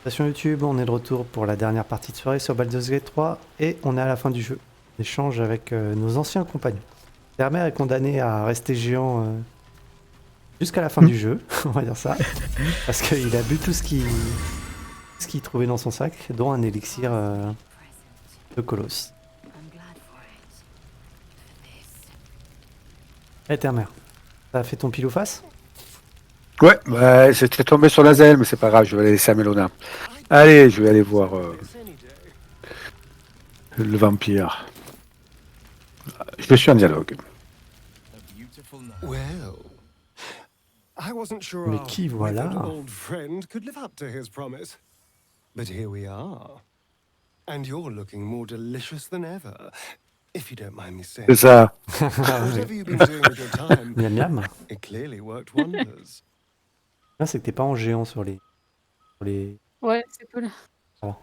Station YouTube, on est de retour pour la dernière partie de soirée sur Baldur's Gate 3 et on est à la fin du jeu. On échange avec nos anciens compagnons. Termer est condamné à rester géant jusqu'à la fin du jeu, on va dire ça, parce qu'il a bu tout ce qu'il trouvait dans son sac, dont un élixir de Colosse. Eh Termer, ça a fait ton pile ou face? Ouais, bah, j'étais tombé sur Lazel, mais c'est pas grave, je vais aller laisser à Mélona. Allez, je vais aller voir le vampire. Je suis en dialogue. Well, I wasn't sure Mais our qui withered voilà? old friend could live up to his promise. But here we are. And you're looking more delicious than ever, if you don't mind me saying. C'est ça. Whatever you've been doing with your time, Miam miam. it clearly worked wonders. Là, c'est que t'es pas en géant sur les... Ouais, c'est cool. Oh.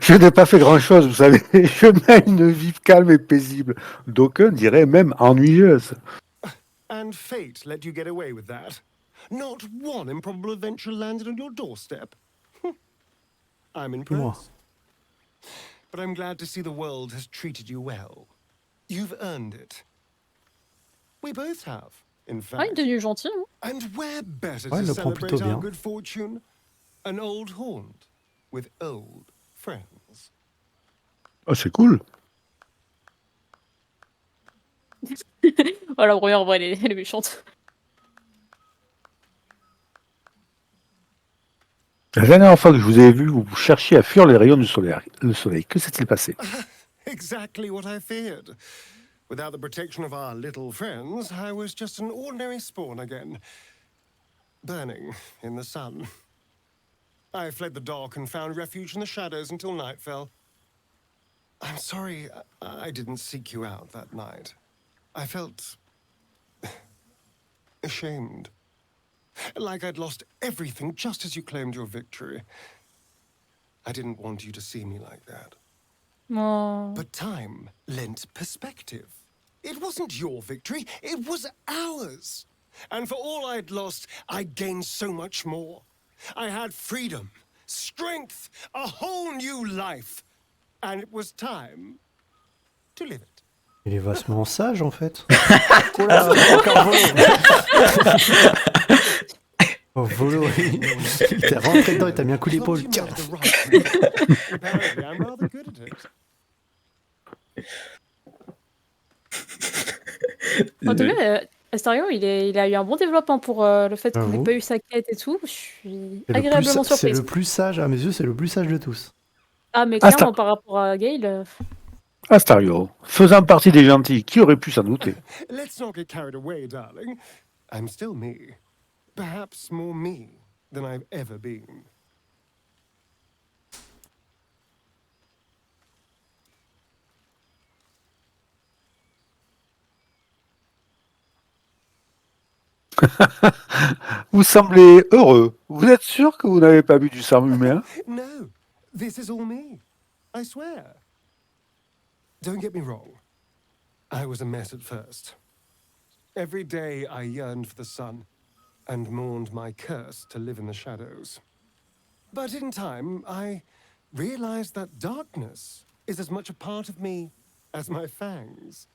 Je n'ai pas fait grand-chose, vous savez. Je mène une vie calme et paisible. D'aucuns diraient même ennuyeuse. And fate let you get away with that. Not one improbable adventure landed on your doorstep. I'm impressed. But I'm glad to see the world has treated you well. You've earned it. We both have, in Ah, une fact. tenue gentille. Hein. And where better Ouais, to elle le prend plutôt celebrate our bien. good fortune? An old haunt with old friends. Oh, c'est cool. Oh, la première voix, elle est méchante. La dernière fois que je vous ai vu, vous cherchiez à fuir les rayons du soleil. Le soleil. Que s'est-il passé? Exactly what I feared. Without the protection of our little friends, I was just an ordinary spawn again. Burning in the sun. I fled the dark and found refuge in the shadows until night fell. I'm sorry I didn't seek you out that night. I felt ashamed. Like I'd lost everything just as you claimed your victory. I didn't want you to see me like that. Oh. But time lent perspective. It wasn't your victory, it was ours. And for all I'd lost, I gained so much more. I had freedom, strength, a whole new life. And it was time to live it. Il est vachement sage en fait. Oh là, encore Volo. Oh Volo, il t'est rentré dedans et t'as mis un coup d'épaule. Tiens. Apparently, I'm rather good at it. En tout cas, Astario, il a eu un bon développement pour le fait qu'on n'ait J'avoue. pas eu sa quête et tout. Je suis C'est agréablement c'est surprise. le plus sage, à mes yeux, c'est le plus sage de tous. Ah, mais Asta- clairement, par rapport à Gale, Astario, faisant partie des gentils, qui aurait pu s'en douter? Let's not get carried away, darling. I'm still me. Perhaps more me than I've ever been. Vous semblez heureux. Vous êtes sûr que vous n'avez pas bu du sang humain? No, this is all me. I swear. Don't get me wrong. I was a mess at first. Every day I yearned for the sun and mourned my curse to live in the shadows. But in time, I realized that darkness is as much a part of me as my fangs.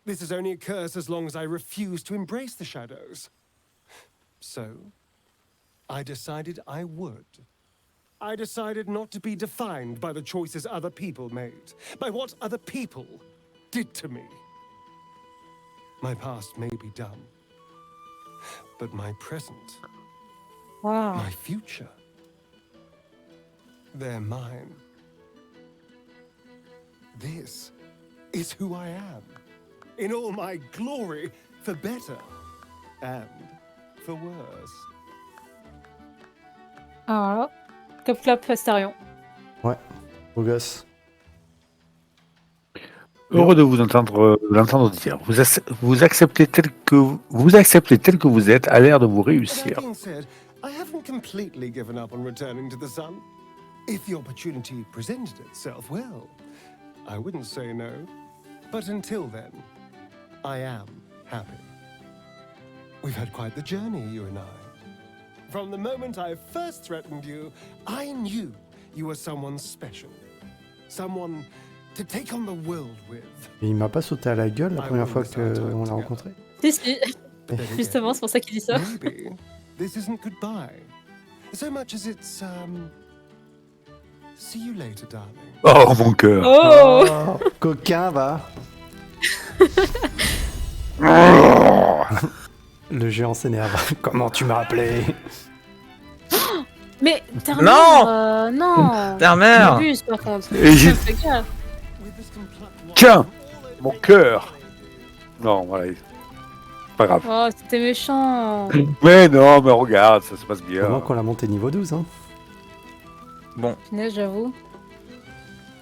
This is only a curse as long as I refuse to embrace the shadows. So, I decided I would. I decided not to be defined by the choices other people made, by what other people did to me. My past may be done, but my present, waouh. my future, they're mine. This is who I am, in all my glory, for better and for worse. Alors là, top clap Astarion. Ouais, beau gosse. Heureux de vous l'entendre dire. Vous acceptez tel que vous êtes, à l'air de vous That réussir. being said, I haven't completely given up on returning to the sun. If the opportunity presented itself, well, I wouldn't say no. But until then, I am happy. We've had quite the journey, you and I. From the moment I first threatened you, I knew you were someone special. Someone to take on the world with. Et il m'a pas sauté à la gueule la première fois qu'on l'a rencontré. Si. But then Justement, again, c'est pour ça qu'il dit ça. maybe this isn't goodbye. So much as it's, see you later, darling. Oh, mon cœur. Oh Oh, coquin, va. Le géant s'énerve. Comment tu m'as appelé? Mais Termer, Non non Termer Abuse par contre. Et j'ai- Fais gaffe. With this complete Tiens, mon cœur. Non, voilà. Pas grave. Oh, c'était méchant. Mais non, mais regarde, ça se passe bien. Comment qu'on l'a monté niveau 12, hein. Bon, Punaise, j'avoue.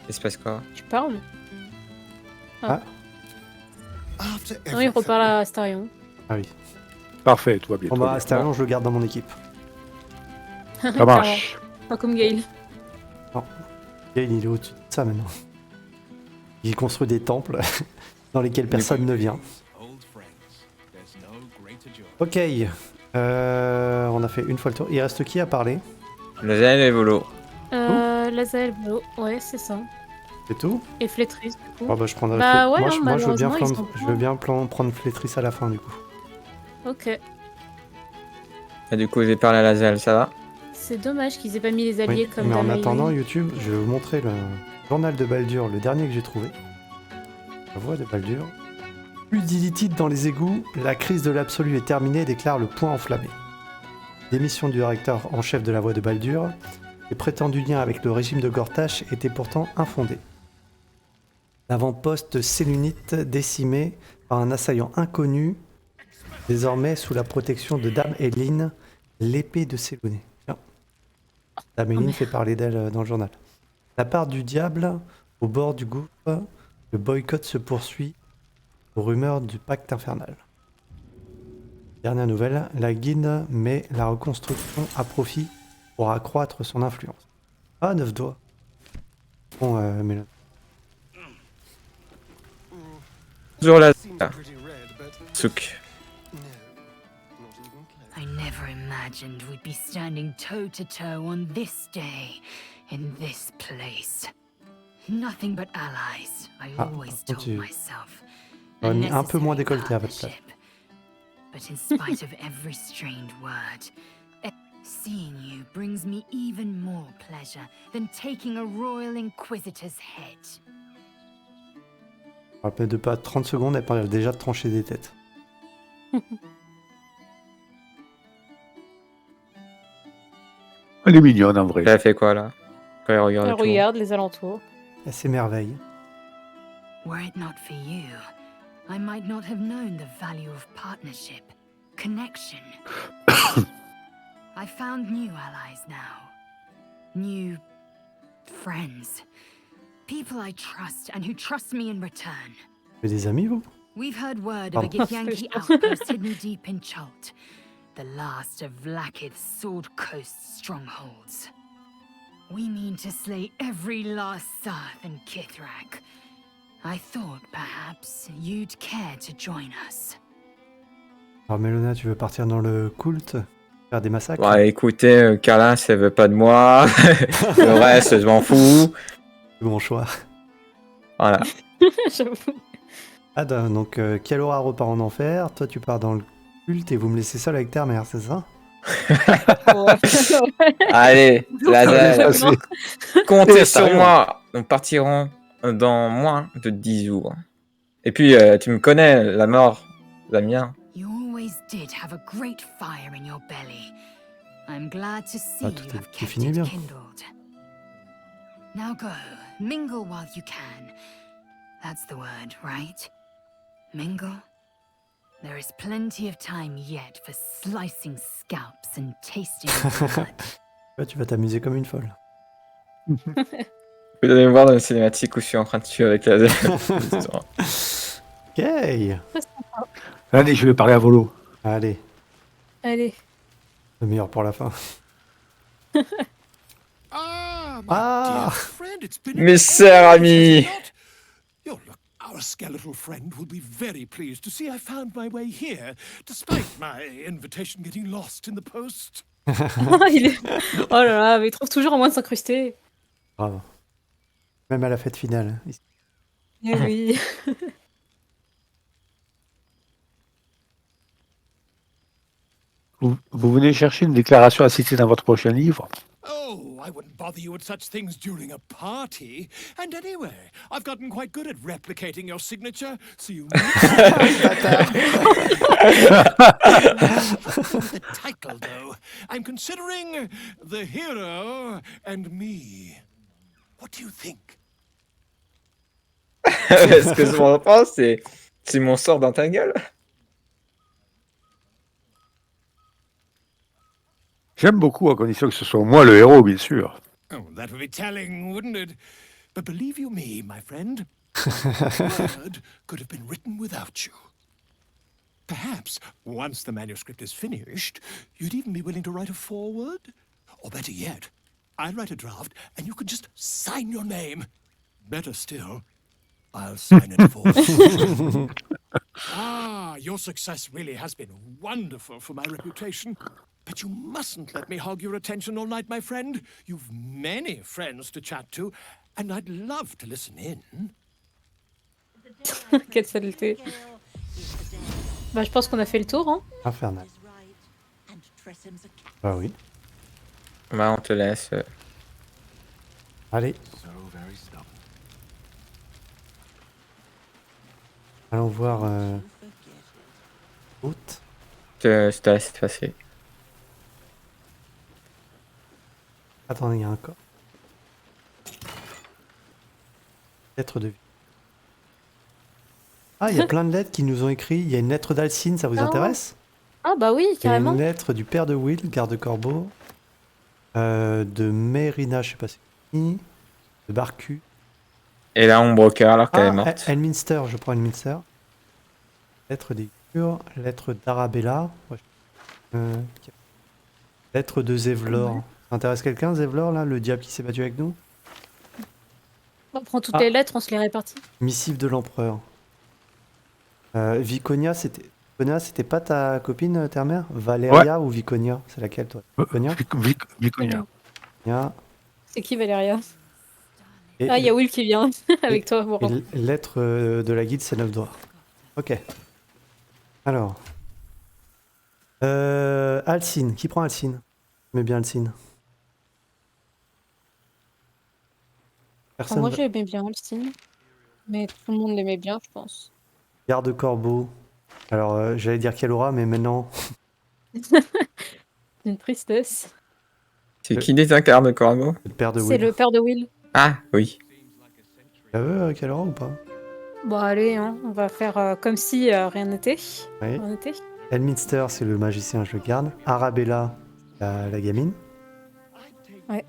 il se passe quoi? Tu parles After Non, il reparle à Astarion. Ah oui. Parfait, tout va bien. Bon tout va bah, bien. Astarion, je le garde dans mon équipe. Ça marche. Pas comme Gale. Gale, il est au-dessus de ça maintenant. Il construit des temples dans lesquels personne ne vient. Ok. On a fait une fois le tour. Il reste qui à parler? Le Zen et Volo. Lazael Blo, ouais, c'est ça. C'est tout? Et Flétris, du coup. Oh bah, je prendrai Bah ouais, moi, non, moi, je veux bien, malheureusement, ils sont je veux bien prendre Flétris à la fin du coup. Ok. Et du coup, j'ai parlé à Lazel, ça va? C'est dommage qu'ils aient pas mis les alliés Oui, comme mais en Damaï. attendant YouTube, je vais vous montrer le journal de Baldur, le dernier que j'ai trouvé. La voix de Baldur. Plus d'illitide dans les égouts, la crise de l'absolu est terminée, déclare le point enflammé. Démission du directeur en chef de la voix de Baldur, les prétendus liens avec le régime de Gortash étaient pourtant infondés. L'avant-poste sénunite décimé par un assaillant inconnu, désormais sous la protection de Dame Eline, l'épée de Séloné. Tiens. Dame Eline fait parler d'elle dans le journal. La part du diable, au bord du gouffre, le boycott se poursuit aux rumeurs du pacte infernal. Dernière nouvelle, la guilde met la reconstruction à profit pour accroître son influence. Ah, 9 doigts. Bon, Mélon. Toujours la seems pretty red, but Souk. no, not even close. I never imagined we'd be standing toe to toe on this day, in this place. Nothing but allies, I Ah, always par contre, told tu- myself. J'aurais mis un peu moins Necessary décolleté à votre place. partnership. But in spite of every strained word, seeing you brings me even more pleasure than taking a royal inquisitor's head. On rappelle de pas 30 secondes, elle parle déjà de trancher des têtes. Elle est mignonne en vrai. Elle a fait quoi là? Quand elle regarde Elle tout. regarde les alentours. Elle s'émerveille. Were it not for you, I might not have known the value of partnership, connection. I found new allies now. New friends. People I trust and who trust me in return. Vous avez des amis, vous? We've heard word of a Pardon. Githyanki outpost hidden deep in Chult, the last of Vlaakith's Sword Coast strongholds. We mean to slay every last Sarth in Kithrak. I thought perhaps you'd care to join us. Alors, Mélona, tu veux partir dans le culte? Faire des massacres? Ouais, écoutez, Carlin, elle veut pas de moi. Le reste, je m'en fous. C'est bon choix. Voilà. J'avoue. Ah, donc, Kialora repart en enfer, toi tu pars dans le culte et vous me laissez seul avec ta mère, c'est ça? Allez, Lazel, Ça, comptez Et sur sérieux. moi. Nous partirons dans moins de 10 jours. Et puis, tu me connais, la mort, la mienne. You always did have a great fire in your belly. I'm glad to see Ah, tout you est- have tout kept finit it bien. kindled. Now go, mingle while you can. That's the word, right? Mingle? There is plenty of time yet for slicing scalps and tasting blood. Ouais, tu vas t'amuser comme une folle. Vous allez me voir dans la cinématique où je suis en train de tuer avec Lazel. Ok. Allez, je vais parler à Volo. Allez, Allez. le meilleur pour la fin. Ah, my Ah. dear friend, it's been Mes chers amis. You look Our skeletal friend will be very pleased to see I found my way here, despite my invitation getting lost in the post. Il est... Oh là là, mais il trouve toujours un moyen de s'incruster. Bravo. Même à la fête finale. Eh oui. Vous venez chercher une déclaration à citer dans votre prochain livre? Oh, I wouldn't bother you with such things during a party. And anyway, I've gotten quite good at replicating your signature, so you the title, though. I'm considering The Hero and Me. What do you think? Ce que je me pense, c'est mon sort dans ta gueule. J'aime beaucoup, à condition que ce soit moi le héros, bien sûr. Oh, that would be telling, wouldn't it? But believe you me, my friend, the word could have been written without you. Perhaps, once the manuscript is finished, you'd even be willing to write a foreword? Or better yet, I'll write a draft and you can just sign your name. Better still, I'll sign it for you. Ah, your success really has been wonderful for my reputation. But you mustn't let me hog your attention all night, my friend. You've many friends to chat to, and I'd love to listen in. Quelle saleté. Bah, je pense qu'on a fait le tour, hein. Infernal. Bah oui. Bah, on te laisse. Allez. Allons voir Haute. Je te laisse passer. Attendez, il y a un corps. Lettre de vie. Ah, il y a plein de lettres qui nous ont écrit. Il y a une lettre d'Alcine, ça vous Ah. intéresse? Ah bah oui, Il y a carrément. une lettre du père de Will, garde-corbeau. De Mérina, je sais pas c'est qui. De Barcu. Et la Ombroker, alors qu'elle est Ah, morte. Elminster, je prends Elminster. Lettre des cures. Lettre d'Arabella. Ouais. Lettre de Zevlor. Ça intéresse quelqu'un, Zevlor, là? Le diable qui s'est battu avec nous? On prend toutes Ah. les lettres, on se les répartit. Missive de l'empereur. Viconia, c'était pas ta copine, ta mère? Valeria ou Viconia? C'est laquelle, toi? Viconia? Viconia. Viconia. C'est qui Valéria? Et, Ah, il y a Will qui vient avec toi. et Bon. lettre de la guilde, c'est 9 doigts. Ok. Alors. Alcine. Qui prend Alcine? Mais bien Alcine. Personne. Moi, j'aimais bien Alcine. Mais tout le monde l'aimait bien, je pense. Garde-corbeau. Alors, j'allais dire qu'elle aura, mais maintenant. Une tristesse. C'est qui désincarne le corbeau? Le père de C'est Will. le père de Will. Ah, oui. Tu la veux, qu'elle aura ou pas? Bon, allez, hein, on va faire comme si rien n'était. Oui. Rien n'était. Elminster, c'est le magicien, je le garde. Arabella, la gamine. Ouais.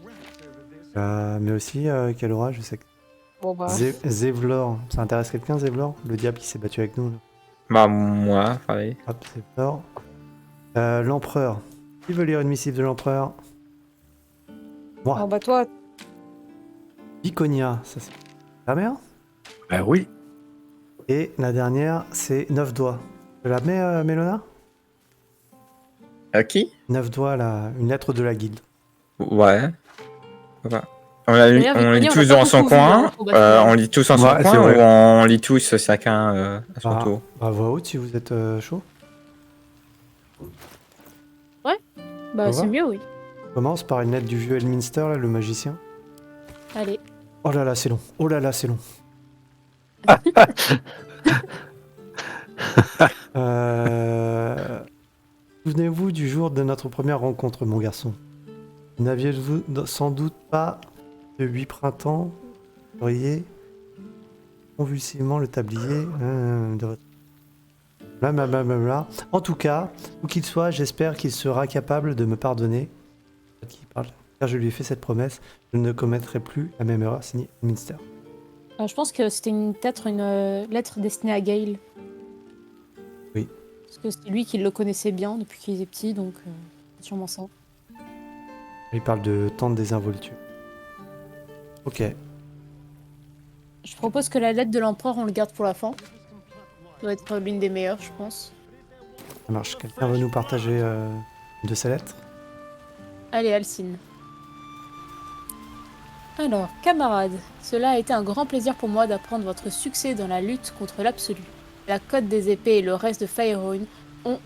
Mais aussi, qu'elle aura, je sais que. Bon, bah. Zevlor, ça intéresse quelqu'un, Zevlor? Le diable qui s'est battu avec nous, là. Bah, moi, pareil. Hop, Zevlor. L'empereur. Qui veut lire une missive de l'empereur? Moi. Bon, bah, toi, Viconia, ça c'est la mère. Ben oui. Et la dernière, c'est 9 doigts. Je la mets, Mélona? Qui? 9 doigts, là, une lettre de la guilde. Ouais. Voilà. On lit D'ailleurs, Viconia, on tous l'a pas dans son beaucoup vu, coin. hein, au bâtiment. On lit tous en son Ouais, c'est coin vrai. ou on lit tous chacun à son Bah, tour? voix haute si vous êtes chaud. bah, Ça c'est va mieux, oui. On commence par une lettre du vieux Elminster, là, le magicien. Allez. Oh là là, c'est long. Oh là là, c'est long. Souvenez-vous du jour de notre première rencontre, mon garçon. N'aviez-vous sans doute pas, de 8 printemps, ouvrier convulsivement le tablier de votre... Blablabla. En tout cas, où qu'il soit, j'espère qu'il sera capable de me pardonner. Qui parle, car je lui ai fait cette promesse, je ne commettrai plus la même erreur, signé Minster. Je pense que c'était peut-être une lettre destinée à Gale. Oui. Parce que c'est lui qui le connaissait bien depuis qu'il était petit, donc c'est sûrement ça. Il parle de tente désinvolture. Ok. Je propose que la lettre de l'empereur, on le garde pour la fin. Ça doit être l'une des meilleures, je pense. Ça marche. Quelqu'un veut nous partager une de ces lettres? Allez, Alcine. Alors, camarades, cela a été un grand plaisir pour moi d'apprendre votre succès dans la lutte contre l'absolu. La Côte des Épées et le reste de Faerûn ont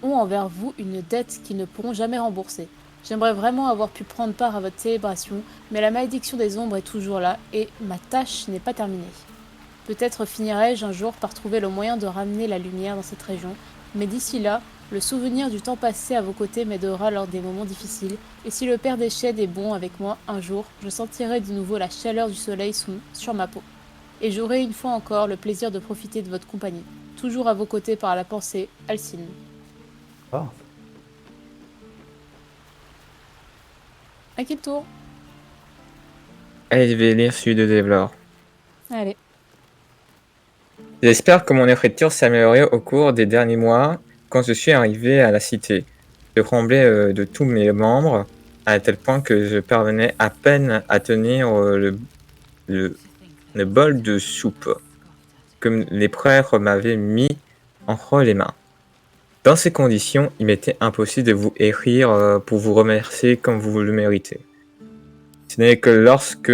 envers vous une dette qu'ils ne pourront jamais rembourser. J'aimerais vraiment avoir pu prendre part à votre célébration, mais la malédiction des ombres est toujours là et ma tâche n'est pas terminée. Peut-être finirai-je un jour par trouver le moyen de ramener la lumière dans cette région, mais d'ici là, le souvenir du temps passé à vos côtés m'aidera lors des moments difficiles, et si le Père des Sheds est bon avec moi un jour, je sentirai de nouveau la chaleur du soleil sur ma peau. Et j'aurai une fois encore le plaisir de profiter de votre compagnie. Toujours à vos côtés par la pensée, Alcine. Oh. À qui le tour? Allez, je vais lire celui de Devlor. Allez. J'espère que mon écriture s'est améliorée au cours des derniers mois quand je suis arrivé à la cité. Je tremblais de tous mes membres, à tel point que je parvenais à peine à tenir le bol de soupe que les prêtres m'avaient mis entre les mains. Dans ces conditions, il m'était impossible de vous écrire pour vous remercier comme vous le méritez. Ce n'est que lorsque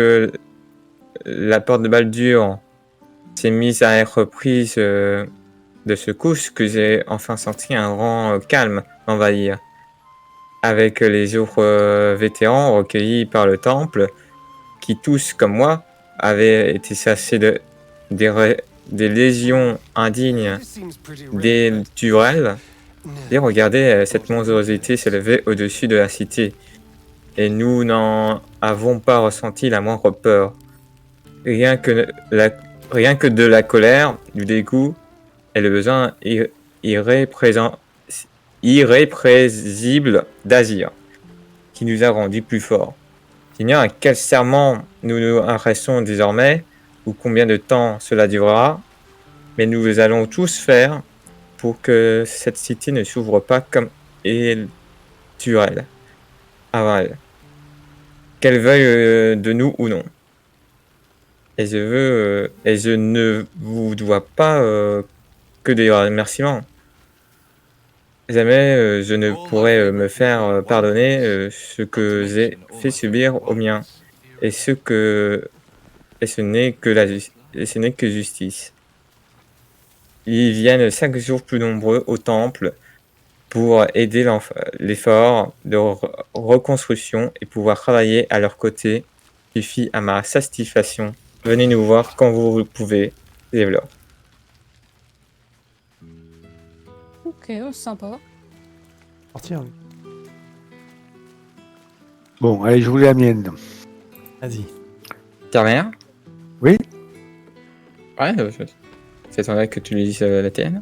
la porte de Baldur s'est mise à être prise de secousse que j'ai enfin senti un grand calme m'envahir. Avec les autres vétérans recueillis par le temple, qui tous, comme moi, avaient été chassés des légions indignes des Durel, et regardez cette monstruosité s'élever au-dessus de la cité, et nous n'en avons pas ressenti la moindre peur. Rien que de la colère, du dégoût et le besoin irrépressible d'agir, qui nous a rendus plus forts. J'ignore à quel serment nous nous adressons désormais, ou combien de temps cela durera, mais nous allons tous faire pour que cette cité ne s'ouvre pas comme Elturel avant elle, qu'elle veuille de nous ou non. Et je ne vous dois pas que des remerciements. Jamais je ne pourrai me faire pardonner ce que j'ai fait subir aux miens, et ce n'est que justice. Ils viennent chaque jour plus nombreux au temple pour aider l'effort de reconstruction et pouvoir travailler à leur côté suffit à ma satisfaction. Venez nous voir quand vous pouvez, Devlor. Ok, sympa. Sortir. Bon, allez, je voulais la mienne. Vas-y. T'as rien? Oui. Ouais, j'attendais que tu lui dises la tienne.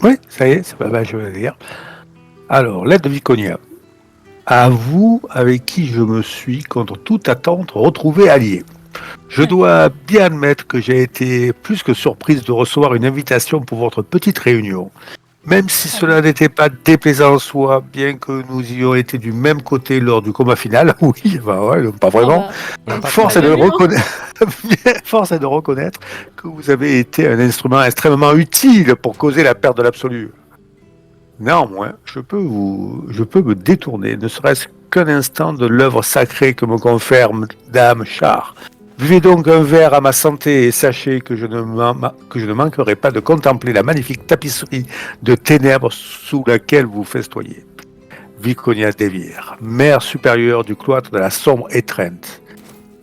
Oui, ça y est, je vais la lire. Alors, lettre de Viconia. À vous, avec qui je me suis, contre toute attente, retrouvé allié. Je dois bien admettre que j'ai été plus que surprise de recevoir une invitation pour votre petite réunion. Même si cela n'était pas déplaisant en soi, bien que nous ayons été du même côté lors du combat final, oui, bah ouais, pas vraiment, force est de reconnaître que vous avez été un instrument extrêmement utile pour causer la perte de l'absolu. Néanmoins, je peux me détourner, ne serait-ce qu'un instant, de l'œuvre sacrée que me confère Dame Char. Buvez donc un verre à ma santé et sachez que je ne manquerai pas de contempler la magnifique tapisserie de ténèbres sous laquelle vous festoyez. Viconia Devir, mère supérieure du cloître de la sombre étreinte.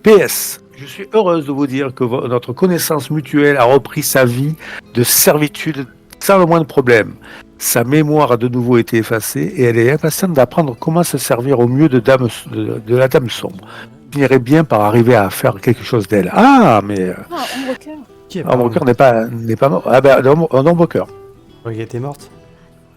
PS, je suis heureuse de vous dire que notre connaissance mutuelle a repris sa vie de servitude sans le moindre problème. Sa mémoire a de nouveau été effacée et elle est impatiente d'apprendre comment se servir au mieux de la Dame Sombre. Finirait bien par arriver à faire quelque chose d'elle. Ah, mais... Ombrecoeur. Qui est Ombrecoeur n'est pas mort. Ah ben, Ombrecoeur. Elle était morte.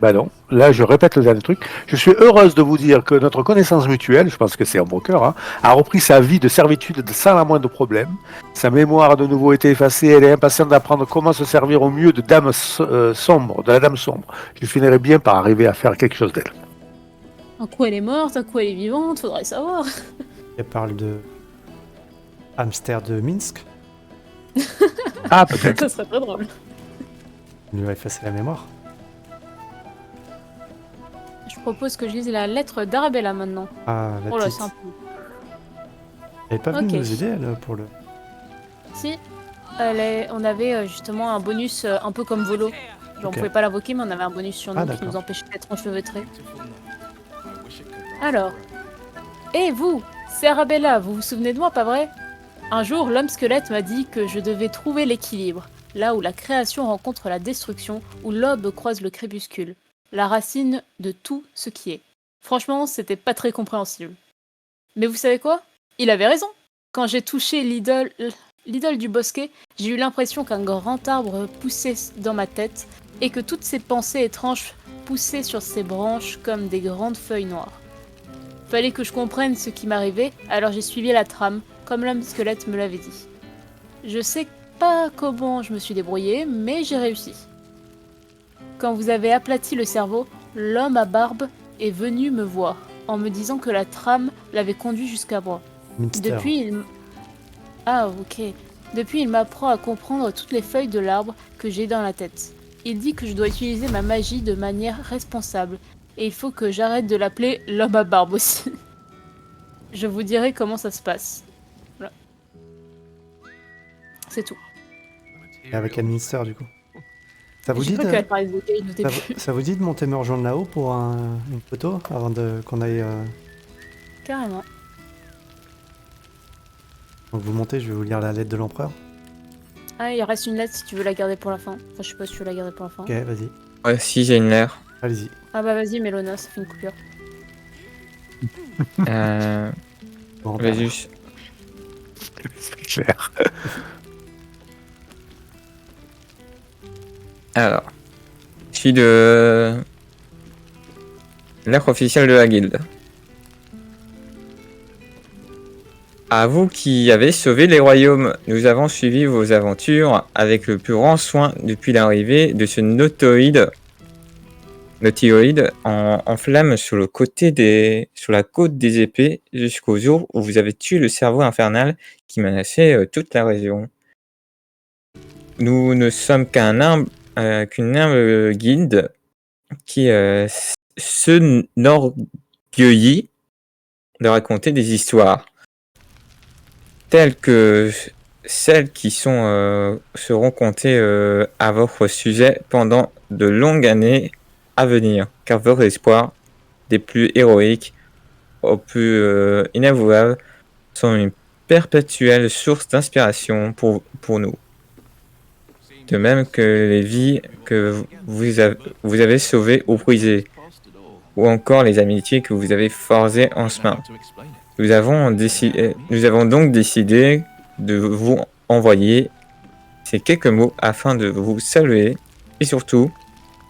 Ben non. Là, je répète le dernier truc. Je suis heureuse de vous dire que notre connaissance mutuelle, je pense que c'est Ombrecoeur, a repris sa vie de servitude sans la moindre problème. Sa mémoire a de nouveau été effacée. Elle est impatiente d'apprendre comment se servir au mieux de la Dame Sombre. Je finirais bien par arriver à faire quelque chose d'elle. Un coup elle est morte, un coup elle est vivante, faudrait savoir. Elle parle de hamster de Minsk. Ah, peut-être. Ça serait très drôle. Il lui a effacé la mémoire. Je propose que je lise la lettre d'Arabella maintenant. Ah, la Oh là, petite. c'est un peu... Elle est pas venue Ok. nous aider, elle, pour le... Si, on avait justement un bonus un peu comme Volo. Genre, on Ok. pouvait pas l'invoquer, mais on avait un bonus sur nous Ah, qui d'accord. nous empêchait d'être enchevêtrés. Alors, et vous, c'est Arabella, vous vous souvenez de moi, pas vrai? Un jour, l'homme squelette m'a dit que je devais trouver l'équilibre, là où la création rencontre la destruction, où l'aube croise le crépuscule, la racine de tout ce qui est. Franchement, c'était pas très compréhensible. Mais vous savez quoi? Il avait raison. Quand j'ai touché l'idole du bosquet, j'ai eu l'impression qu'un grand arbre poussait dans ma tête et que toutes ces pensées étranges poussaient sur ses branches comme des grandes feuilles noires. Fallait que je comprenne ce qui m'arrivait, alors j'ai suivi la trame, comme l'homme squelette me l'avait dit. Je sais pas comment je me suis débrouillée, mais j'ai réussi. Quand vous avez aplati le cerveau, l'homme à barbe est venu me voir, en me disant que la trame l'avait conduit jusqu'à moi. Minster. Ah, ok. Depuis, il m'apprend à comprendre toutes les feuilles de l'arbre que j'ai dans la tête. Il dit que je dois utiliser ma magie de manière responsable, et il faut que j'arrête de l'appeler l'homme à barbe aussi. Je vous dirai comment ça se passe. Voilà. C'est tout. Et avec un Minster, du coup. Ça vous J'ai dit cru de... qu'elle parlait de bouteille au début. Ça vous dit de monter me rejoindre là-haut pour une photo avant qu'on aille... Carrément. Donc vous montez, je vais vous lire la lettre de l'empereur. Ah, il reste une lettre si tu veux la garder pour la fin. Enfin, je sais pas si tu veux la garder pour la fin. Ok, vas-y. Ouais, si j'ai une lettre. Allez-y. Ah bah vas-y, Mélona, ça fait une coupure. Bon, Vas-y. C'est clair. Alors, je suis de lettre officielle de la guilde. À vous qui avez sauvé les royaumes, nous avons suivi vos aventures avec le plus grand soin depuis l'arrivée de ce nautioïde en flamme sur la côte des épées jusqu'au jour où vous avez tué le cerveau infernal qui menaçait toute la région. Nous ne sommes qu'une humble guilde qui s'enorgueillit de raconter des histoires telles que celles qui seront contées à votre sujet pendant de longues années à venir, car vos espoirs, des plus héroïques aux plus inavouables, sont une perpétuelle source d'inspiration pour nous. De même que les vies que vous avez sauvées ou brisées, ou encore les amitiés que vous avez forgées en chemin. Nous avons donc décidé de vous envoyer ces quelques mots afin de vous saluer et surtout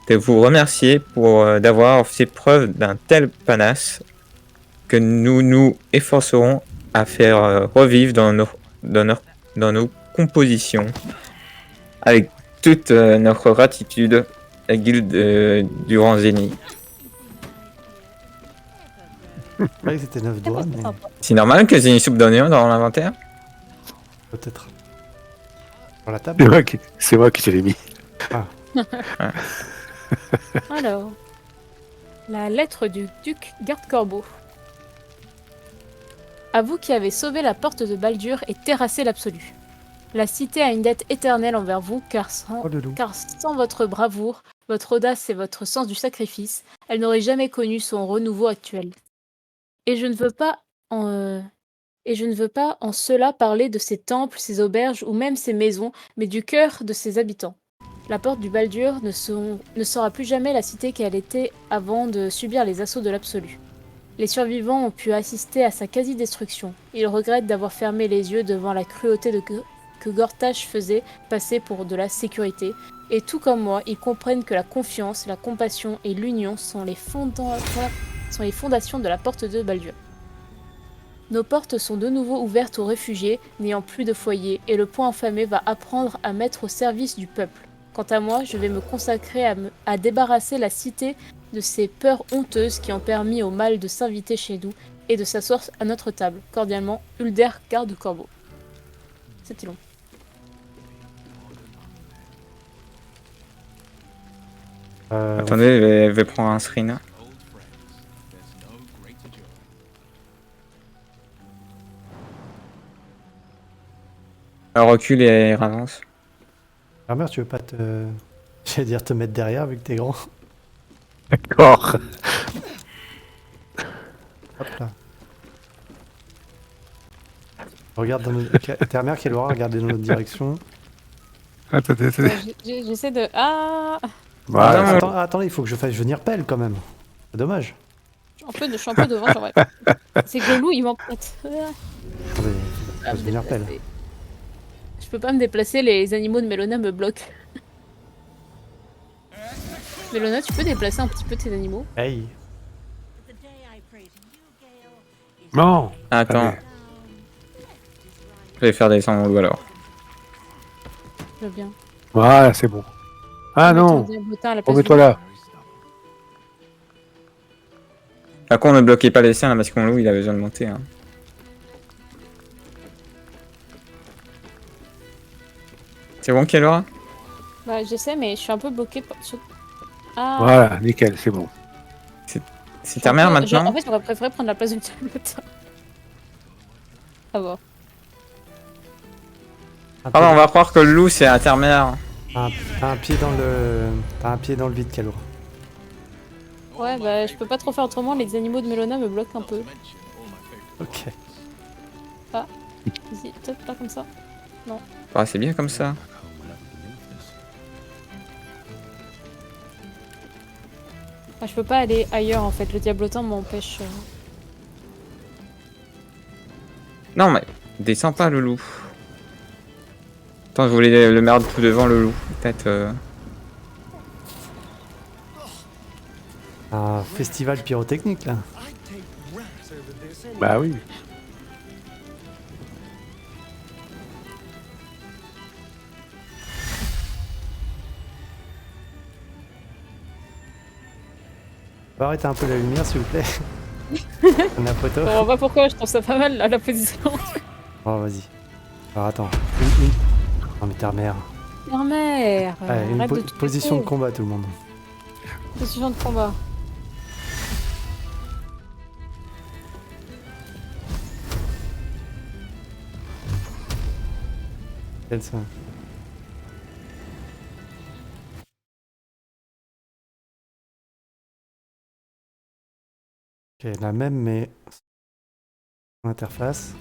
de vous remercier d'avoir fait preuve d'un tel panache que nous nous efforcerons à faire revivre dans nos compositions avec toute notre gratitude à la guilde du Ranzeni. Je croyais que c'était 9 doigts, mais C'est normal que j'ai une soupe d'oignon dans l'inventaire? peut-être. Sur la table. C'est moi qui te l'ai mis. Alors, la lettre du duc Garde-Corbeau. À vous qui avez sauvé la porte de Baldur et terrassé l'absolu. La cité a une dette éternelle envers vous, car sans votre bravoure, votre audace et votre sens du sacrifice, elle n'aurait jamais connu son renouveau actuel. Et je ne veux pas en cela parler de ces temples, ces auberges ou même ces maisons, mais du cœur de ses habitants. La porte du Baldur ne sera plus jamais la cité qu'elle était avant de subir les assauts de l'absolu. Les survivants ont pu assister à sa quasi-destruction. Ils regrettent d'avoir fermé les yeux devant la cruauté que Gortash faisait passer pour de la sécurité, et tout comme moi, ils comprennent que la confiance, la compassion et l'union sont les fondations de la porte de Baldur. Nos portes sont de nouveau ouvertes aux réfugiés n'ayant plus de foyer, et le point enflammé va apprendre à mettre au service du peuple. Quant à moi, je vais me consacrer à débarrasser la cité de ces peurs honteuses qui ont permis au mal de s'inviter chez nous et de s'asseoir à notre table. Cordialement, Ulder Garde-Corbeau. C'était long. Attendez, je vais prendre un Serena. Elle recule et elle avance. Fermer, tu veux pas te. J'allais dire te mettre derrière vu que t'es grand. D'accord. Hop là. Regarde dans notre. Terre-mer, quelle aura, regardez dans notre direction. Attendez, attendez. J'essaie de... Ah, Voilà. Attendez, il faut que je fasse venir Pelle quand même. C'est dommage. je suis un peu devant, j'aimerais. C'est que le loup, il m'embête. Attendez, il faut que je fasse venir Pelle. Je peux pas me déplacer, les animaux de Mélona me bloquent. Mélona, tu peux déplacer un petit peu tes animaux? Hey. Non. Attends, Allez. je vais faire descendre le loup alors. Je veux bien. Voilà, c'est bon. Ah non. Remets-toi là. Par contre, ne bloquez pas les siens là parce que mon loup il a besoin de monter. Hein. C'est bon, Kelora? Bah, j'essaie, mais je suis un peu bloquée. Ah, Voilà, nickel, c'est bon. C'est ta mère maintenant? En fait, j'aurais préféré prendre la place du diablotin. Ça va. Un, Ah bah, on va croire que le loup c'est la terre-mère. T'as un pied dans le. T'as un pied dans le vide, Kaloura. Ouais, bah, je peux pas trop faire autrement, les animaux de Mélona me bloquent un peu. Ok. Vas-y, peut-être pas comme ça. Ah, c'est bien comme ça. Enfin, je peux pas aller ailleurs en fait, le diablotin m'empêche. Non mais, descends pas le loup. Attends, je voulais le mettre tout devant le loup. Peut-être... Un festival pyrotechnique là. Bah oui. On va arrêter un peu la lumière s'il vous plaît. On a photo. Je comprends pas pourquoi, je trouve ça pas mal là, la position. Oh vas-y. Alors attends. Oh mais Terre-mer. Mère, Allez, une position de combat tout le monde. Position de combat. Quel ça? Ok, la même mais interface.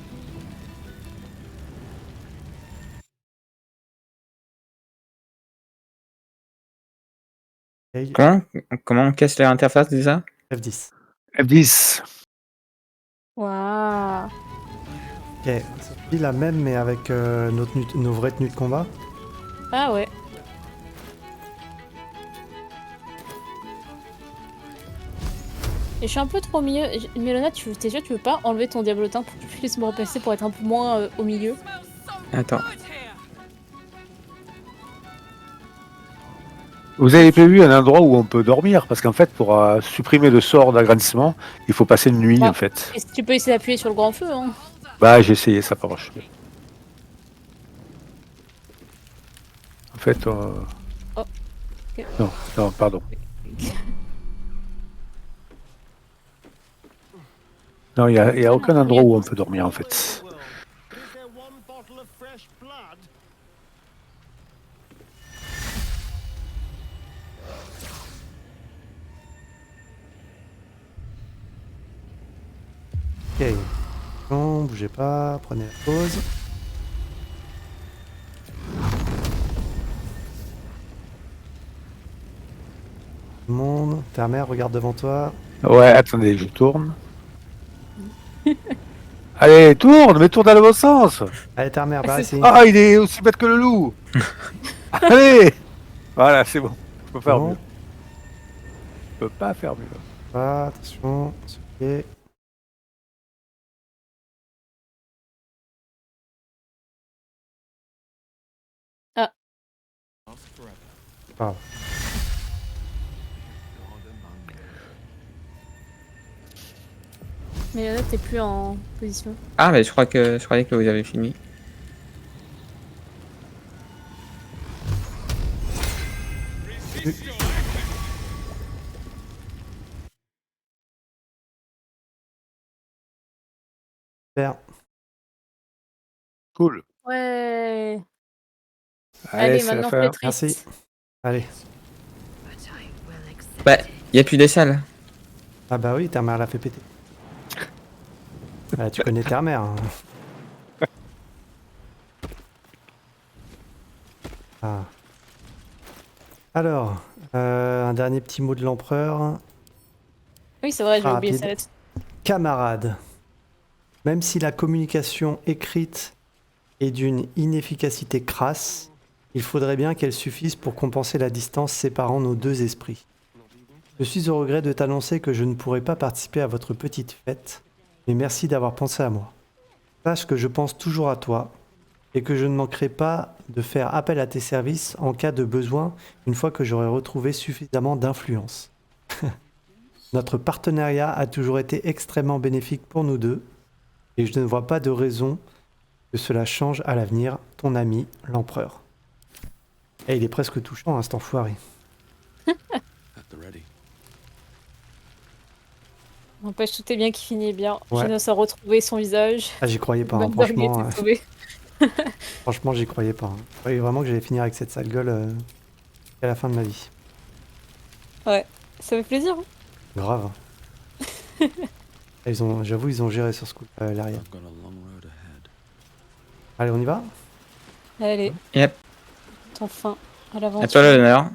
Ok, Comment on casse l'interface déjà? F10. F10. Waouh. Ok, c'est pile la même mais avec nos vraies tenues de combat. Ah ouais. Et je suis un peu trop au milieu. Mélona, t'es sûr tu veux pas enlever ton diablotin pour que je puisse me remplacer pour être un peu moins au milieu? Attends. Vous avez prévu un endroit où on peut dormir? Parce qu'en fait, pour supprimer le sort d'agrandissement, il faut passer une nuit Ah. en fait. Et tu peux essayer d'appuyer sur le grand feu, hein. Bah j'ai essayé, ça n'a pas marché. En fait, Oh. Ok. non, non, pardon. Non, il n'y a aucun endroit où on peut dormir en fait. Ok. Non, bougez pas, prenez la pause. Tout le monde, Terre-mer, regarde devant toi. Ouais, attendez, je tourne. Allez, tourne, mais tourne dans le bon sens. Allez, Terre-mer, par ici. Ah, il est aussi bête que le loup. Allez. Voilà, c'est bon. Je peux faire Bon. mieux. Je peux pas faire mieux. Ah, attention, ok. Ah. Ah. Mélona, t'es plus en position. Ah mais je croyais que vous avez fini. Super. Cool. Ouais. Allez, Allez, c'est la maintenant fin. Pétris. Merci. Allez. But I will accept Bah, it. y a plus des salles. Ah bah oui, ta mère l'a fait péter. Tu connais ta mère. Hein. Ah. Alors, un dernier petit mot de l'empereur. Oui, c'est vrai, j'ai oublié Rapide. ça. Camarades, même si la communication écrite est d'une inefficacité crasse, il faudrait bien qu'elle suffise pour compenser la distance séparant nos deux esprits. Je suis au regret de t'annoncer que je ne pourrai pas participer à votre petite fête, mais merci d'avoir pensé à moi. Sache que je pense toujours à toi et que je ne manquerai pas de faire appel à tes services en cas de besoin une fois que j'aurai retrouvé suffisamment d'influence. Notre partenariat a toujours été extrêmement bénéfique pour nous deux et je ne vois pas de raison que cela change à l'avenir. Ton ami, l'empereur. Et il est presque touchant, hein, cet enfoiré. At the ready. N'empêche, tout est bien qui finit bien. Ouais. Genos a retrouvé son visage. Ah, j'y croyais pas, hein, Baldur franchement. était sauvé. Franchement, j'y croyais pas. Hein. Je croyais vraiment que j'allais finir avec cette sale gueule à la fin de ma vie. Ouais, ça fait plaisir. Hein. Grave. J'avoue, ils ont géré sur ce coup l'arrière. I've got a long road ahead. Allez, on y va? Allez, Yep. enfin, à À l'aventure. toi l'honneur.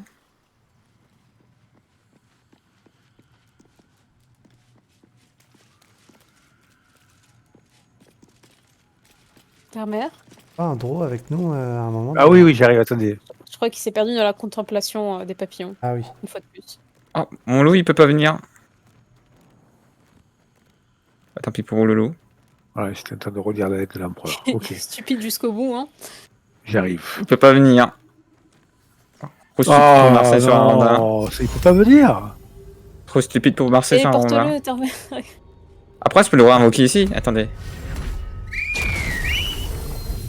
Terre-mère. Ah, un draw avec nous à un moment. Ah oui, oui, j'arrive, attendez. Je crois qu'il s'est perdu dans la contemplation des papillons, Ah oui. une fois de plus. Oh, mon loup, il peut pas venir. Bah, tant pis pour le loup. Voilà, j'étais en train de relire la lettre de l'empereur. Ok, Stupide jusqu'au bout, hein. j'arrive. Il peut pas venir. Trop stupide pour marcher sur un rondin. non, il peut pas venir. Trop stupide pour marcher sur un rondin. Téléporte-le, Terre-mère. Après, je peux le réinvoquer ici. Attendez.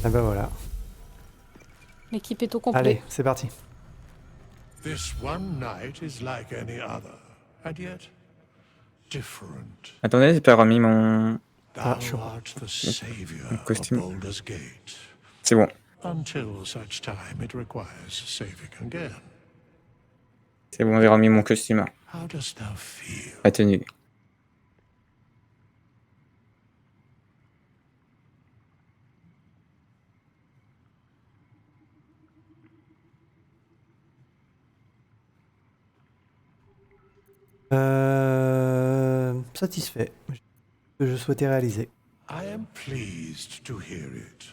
Ah bah voilà. L'équipe est au complet. Allez, c'est parti. This one night is like any other, and yet different. Attendez, j'ai pas remis mon... Ah, Thou sure. art the savior of costume. Baldur's Gate, C'est bon. until such time it requires saving again. C'est bon, j'ai remis mon costume. How dost thou feel? La tenue. Satisfait. Que je souhaitais réaliser. I am pleased to hear it.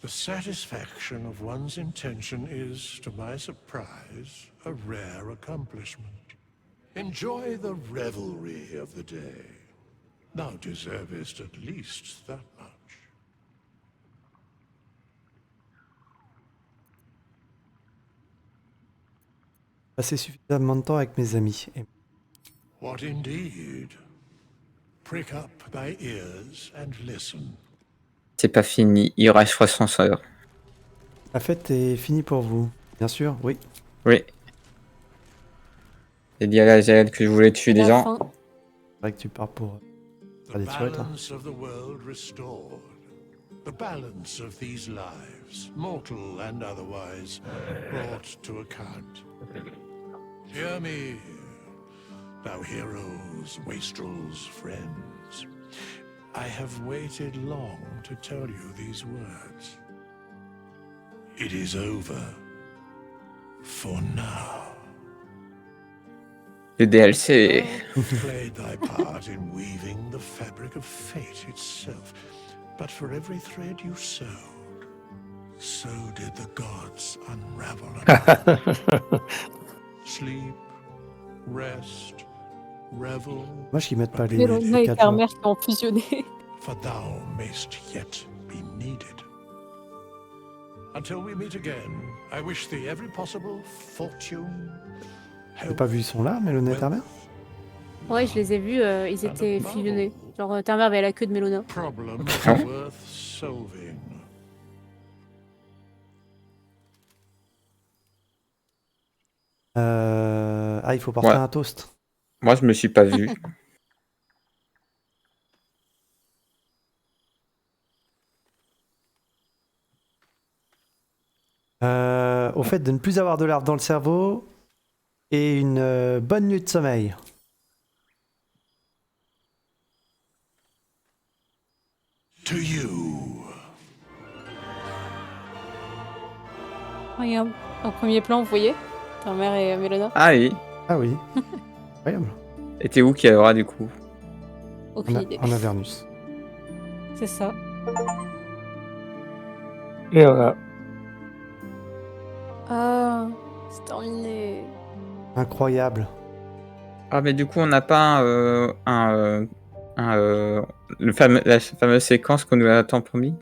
The satisfaction of one's intention is, to my surprise, a rare accomplishment. Enjoy the revelry of the day. Thou deservest at least that much. Passer suffisamment de temps avec mes amis. Et What indeed? Prick up thy ears and listen. C'est pas fini. Il reste 300 heures. la fête est finie pour vous. Bien sûr, oui. Oui. J'ai dit à la Jaël que je voulais tuer des La gens. fin. C'est vrai que tu pars pour The des tueries, toi. balance of the world restored. The balance of these lives, mortal and otherwise, brought to account. Hear me, thou heroes, wastrels, friends. I have waited long to tell you these words. It is over. For now. Le DLC. Thou played thy part in weaving the fabric of fate itself. But for every thread you sewed, so did the gods unravel another. Sleep, rest, revel, Moi, je qu'ils mettent pas les Mélona et 4 jours. Terre-mère qui ont fusionné. for thou mayst yet be needed. Until we meet again, I wish thee every possible fortune, J'ai health, pas vu, ils sont là, Mélona et ta mère? Ouais, je les ai vus, ils étaient fusionnés. Genre, Terre-mère avait la queue de Mélona. problems worth solving. Ah, il faut porter Ouais. un toast. Moi, je me suis pas vu. fait de ne plus avoir de larves dans le cerveau et une bonne nuit de sommeil. To you. Regarde, en premier plan, vous voyez ta mère et Mélona. Ah oui. Ah oui, incroyable. Et t'es où qui aura du coup? Aucune idée. En Avernus. C'est ça. Et voilà. Ah, c'est terminé. Incroyable. Ah mais du coup on n'a pas la fameuse séquence qu'on nous a tant promis.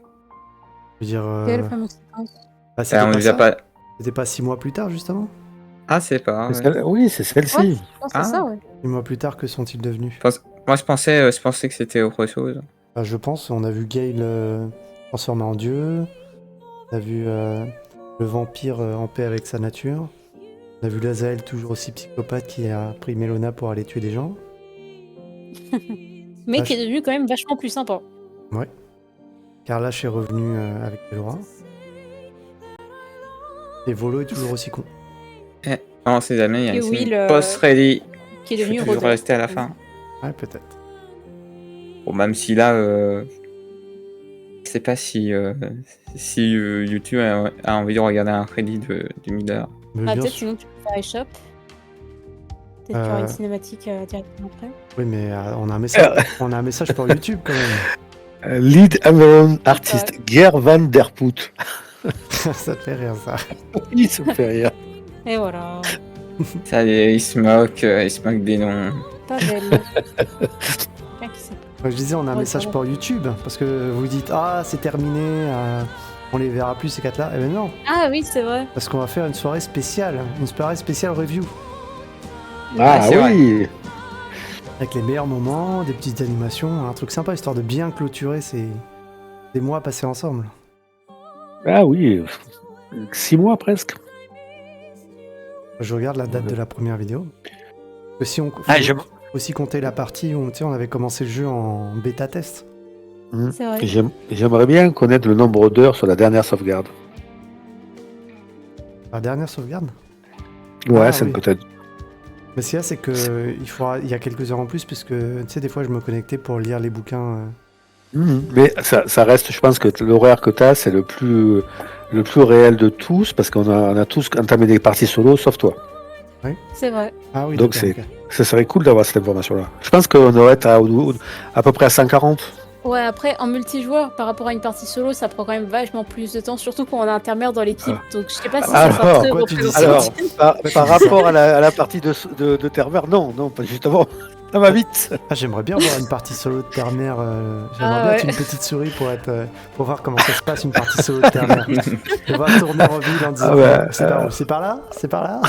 Je veux dire, Quelle fameuse séquence? bah, c'était on pas nous a ça. pas. C'était pas 6 mois plus tard, justement. Ah c'est pas. C'est Ouais. celle- Oui, c'est celle-ci. Ouais, c'est Ah. ça, ouais. 6 mois plus tard, que sont-ils devenus? Moi je pensais que c'était autre chose. Bah, je pense, on a vu Gale transformé en dieu. On a vu le vampire en paix avec sa nature. On a vu Lazael toujours aussi psychopathe qui a pris Mélona pour aller tuer des gens. Mais qui est devenu quand même vachement plus sympa. Karlach est revenu avec Elora. Et Volo est toujours aussi con. On sait jamais, il y a Et une Will, post-ready. Qui est Je suis devenu toujours Rodin. resté à la fin. Ouais, peut-être. Bon, même si là, je sais pas si YouTube a envie de regarder un crédit de Miller. Mais Ah, bien peut-être sûr. sinon tu peux faire eShop. Peut-être qu'il y aura une cinématique directement après. Oui, mais on a un message pour YouTube quand même. Lead Amazon artiste, Ger van der Poet. Ça te fait rire, ça. Il se fait rire. Et voilà. Ça, il se moque des noms. Pas belle. Quelqu'un qui sait pas. Je disais, on a un Ouais, message pardon. pour YouTube. Parce que vous dites, ah, c'est terminé, on les verra plus ces 4-là. Eh ben non, Ah oui, c'est vrai. parce qu'on va faire une soirée spéciale. Une soirée spéciale review. Ah c'est vrai. oui. Avec les meilleurs moments, des petites animations, un truc sympa, histoire de bien clôturer ces mois passés ensemble. Ah oui. 6 mois presque. Je regarde la date de la première vidéo. Que si on faut Ah, aussi compter la partie où tu sais, on avait commencé le jeu en bêta test. C'est vrai. J'aimerais bien connaître le nombre d'heures sur la dernière sauvegarde. La dernière sauvegarde. Ouais, Ah, c'est oui. peut-être. Mais ce qu'il y a, c'est que il y a quelques heures en plus, puisque tu sais, des fois, je me connectais pour lire les bouquins. Mais ça reste, je pense que l'horaire que tu as, c'est le plus réel de tous, parce qu'on a tous entamé des parties solo, sauf toi. C'est vrai. Ah oui, Donc d'accord, c'est- ok. Ça serait cool d'avoir cette information-là. Je pense qu'on aurait été à peu près à 140. Ouais, après, en multijoueur, par rapport à une partie solo, ça prend quand même vachement plus de temps, surtout quand on a un intermédiaire dans l'équipe. Donc je sais pas si ça Alors, sera très pourquoi tu dis ça représentatif. Alors, par rapport à la partie de Terre-Mère, non, pas justement. Ça va vite. Ah, j'aimerais bien voir une partie solo de Terre-Mère. J'aimerais Ah, bien ouais. être une petite souris pour voir comment ça se passe une partie solo de Terre-Mère. On va tourner en ville en disant Ah ouais, c'est par où? C'est par là? C'est par là?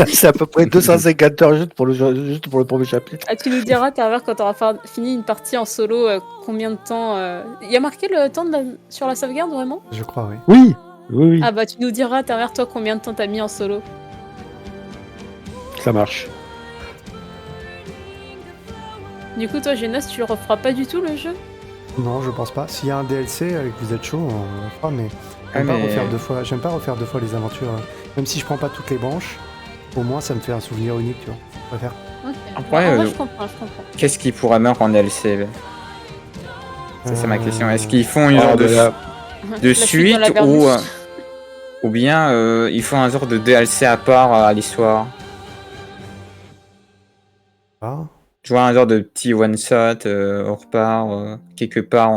C'est à peu près 250 heures juste pour le premier chapitre. Ah, tu nous diras, Terver, quand t'auras fini une partie en solo, combien de temps. Il y a marqué le temps sur la sauvegarde, vraiment? Je crois, oui. Oui, Ah bah, tu nous diras, Terver, toi, combien de temps t'as mis en solo? ça marche. Du coup, toi, Genos, tu le referas pas du tout, le jeu? Non, je pense pas. S'il y a un DLC et que vous êtes chaud, on le fera, mais Ah, j'aime pas mais- refaire deux fois. J'aime pas refaire deux fois les aventures. Même si je prends pas toutes les branches, au moins ça me fait un souvenir unique, tu vois. Je préfère. Ok. Après, En vrai, je comprends. Qu'est-ce qui pourrait mettre en DLC? C'est ma question. Est-ce qu'ils font une Ah, genre bah là, de La suite dans l'Avernus. ou bien ils font un genre de DLC à part à l'histoire? Ah. Tu vois, un genre de petit one-shot, on repart quelque part,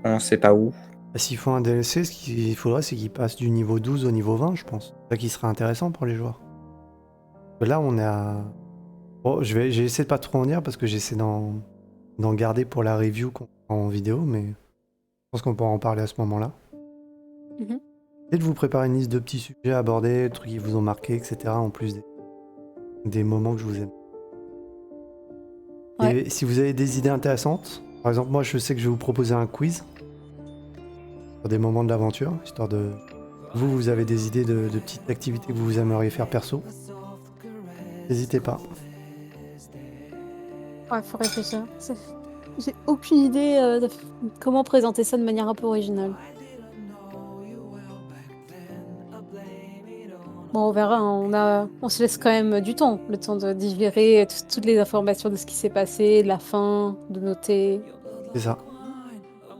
on sait pas où. S'ils font un DLC, ce qu'il faudrait, c'est qu'ils passent du niveau 12 au niveau 20, je pense. C'est ça qui serait intéressant pour les joueurs. Là, on est à... Bon, j'ai essayé de pas trop en dire parce que j'essaie d'en garder pour la review en vidéo, mais je pense qu'on pourra en parler à ce moment-là. Mhm. Et de vous préparer une liste de petits sujets à aborder, de trucs qui vous ont marqué, etc. En plus des moments que je vous aime. Ouais. Et si vous avez des idées intéressantes, par exemple, moi je sais que je vais vous proposer un quiz sur des moments de l'aventure, histoire de... Vous avez des idées de petites activités que vous aimeriez faire perso. N'hésitez pas. Ouais, faut réfléchir. J'ai aucune idée de comment présenter ça de manière un peu originale. Bon, on verra, hein, on se laisse quand même du temps, le temps de digérer toutes les informations de ce qui s'est passé, de la fin, de noter. C'est ça.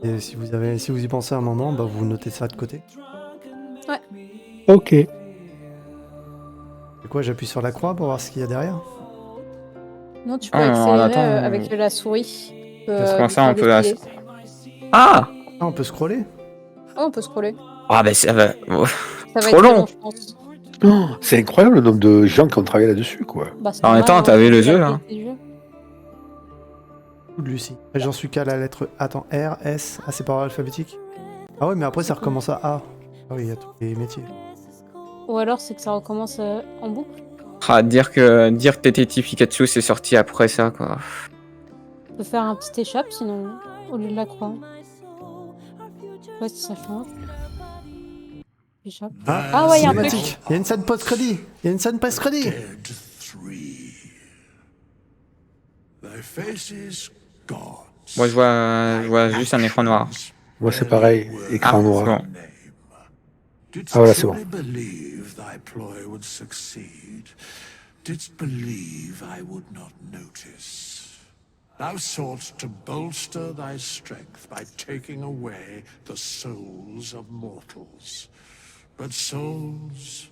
Et si vous y pensez un moment, bah, vous notez ça de côté. Ok. C'est quoi, j'appuie sur la croix pour voir ce qu'il y a derrière? Non, tu peux Ah, on accélérer attend. avec la souris. Parce que comme ça, on peut. défiler. Ah! Ah, on peut scroller? Oh, on peut scroller. Ah, ben ça va. Oh, Ça va Trop être long. je pense. Oh, c'est incroyable le nombre de gens qui ont travaillé là-dessus, quoi. Bah, c'est En même normal, temps, hein, t'as vu le c'est jeu, la là qualité du jeu. Ou de Lucie. Et j'en suis qu'à la lettre. Attends, R, S. Ah, c'est par ordre alphabétique? Ah ouais, mais après ça recommence à A. Ah oui, il y a tous les métiers. Ou alors, c'est que ça recommence en boucle. Ah, dire que Détective Pikachu c'est sorti après ça, quoi. On peut faire un petit échappe, sinon, au lieu de la croix. Ouais, si ça change. Échappe. Ah ouais, il y a un truc. Cinématique. Il y a une scène post-crédit. Il y a une scène post-crédit. Dead three. Thy faces gods. Moi, je vois juste un écran noir. Moi, c'est pareil. Écran Ah, noir. c'est bon. Didst Ah, voilà, c'est bon. truly believe thy ploy would succeed? Didst believe I would not notice? Thou soughtst to bolster thy strength by taking away the souls of mortals. But souls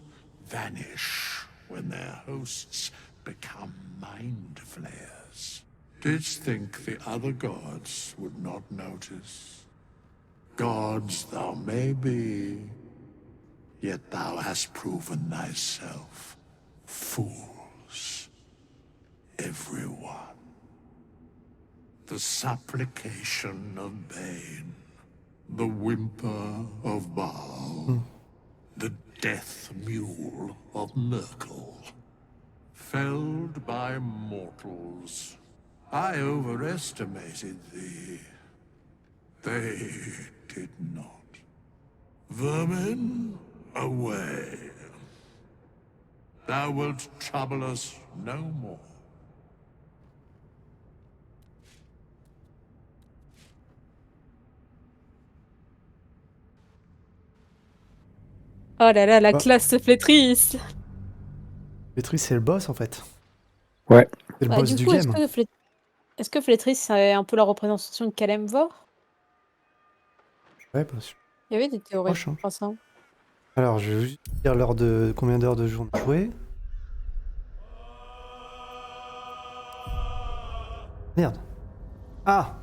vanish when their hosts become mind flayers. Didst think the other gods would not notice? Gods thou may be, yet thou hast proven thyself fools, everyone. The supplication of Bane, the whimper of Baal, the death mule of Merkel, felled by mortals. I overestimated thee. They did not. Vermin, away. Thou wilt trouble us no more. Oh là là, la Oh. classe flétrisse. Pétri, c'est le boss en fait. Ouais. C'est le Bah, boss du du coup, game. est-ce que Flétrisse, c'est un peu la représentation de Kalemvor? Ouais, bah, c'est Il y avait des théories proche, hein. sur ça. Alors, je vais juste dire l'heure de combien d'heures de jeu on a joué. Merde. Ah!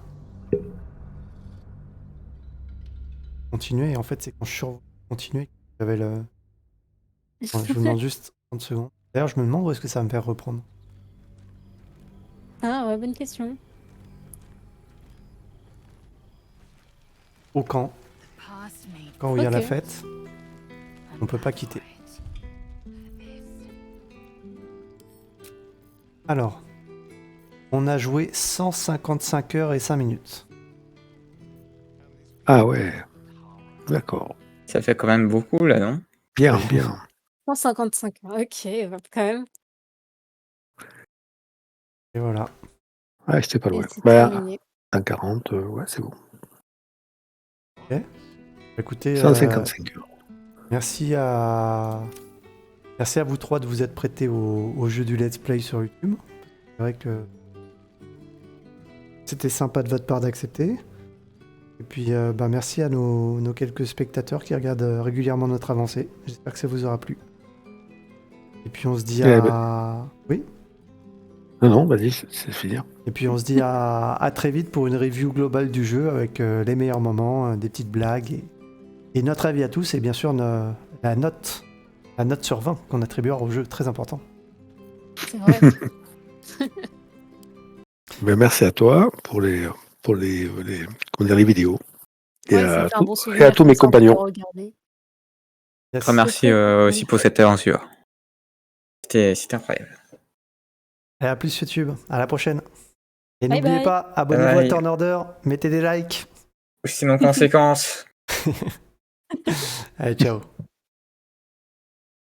Continuer, en fait, c'est quand je suis continuer, j'avais le. Ouais, je vous demande juste 30 secondes. D'ailleurs, je me demande où est-ce que ça va me faire reprendre. Ah ouais, bonne question. Au camp, Past made quand où il y a la Ok. fête, on peut pas quitter. Alors, on a joué 155 heures et 5 minutes. Ah ouais. D'accord. Ça fait quand même beaucoup, là, non? Bien, bien. 155 heures, ok, bah, quand même. Et voilà. Ouais, j'étais pas Et loin. c'est Bah, terminé. 140, ouais, c'est bon. Écoutez, 155 heures. merci à vous trois de vous être prêtés au jeu du Let's Play sur YouTube. C'est vrai que c'était sympa de votre part d'accepter. Et puis, bah, merci à nos quelques spectateurs qui regardent régulièrement notre avancée. J'espère que ça vous aura plu. Et puis, on se dit Eh à... Oui. Non, non, vas-y, c'est finir. Et puis, on se dit à très vite pour une review globale du jeu avec les meilleurs moments, des petites blagues et notre avis à tous et bien sûr la note sur 20 qu'on attribuera au jeu, très important. C'est vrai. Ben, merci à toi pour les comment dire, les vidéos. Et Ouais, à c'était un tous- bon et souvenir. à tous mes comme ça, on peut compagnons. regarder. Yes. Très merci très cool. aussi pour cette aventure. C'était incroyable. Et à plus YouTube, à la prochaine. Et Bye n'oubliez bye. pas, abonnez-vous à Bye. Turn Order, mettez des likes. Sinon, conséquence. Allez, ciao.